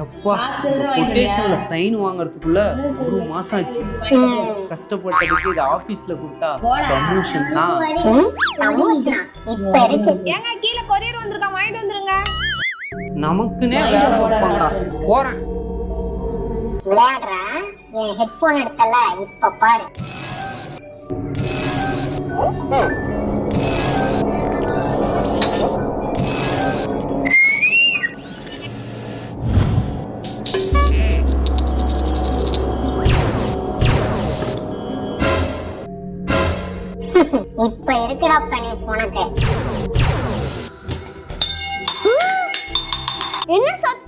எப்பா கொட்டேஷன்ல சைன் வாங்குறதுக்குள்ள 1 மாசம் ஆச்சு. கஷ்டப்பட்டதுக்கு இது ஆபீஸ்ல கொடுத்தா ப்ரமோஷன் தான். இப்ப இருக்கு. ஏங்க கீழ கொரியர் வந்திருக்கா, வாங்கிட்டு வந்துருங்க. நமக்குனே வேலை வைப்பாங்கடா. போறேன். விளையாடுற என் ஹெட்போன் எடுத்தல, இப்ப பாரு. இப்ப இருக்குடா பிரணேஷ் உனக்கு. என்ன சத்தம்?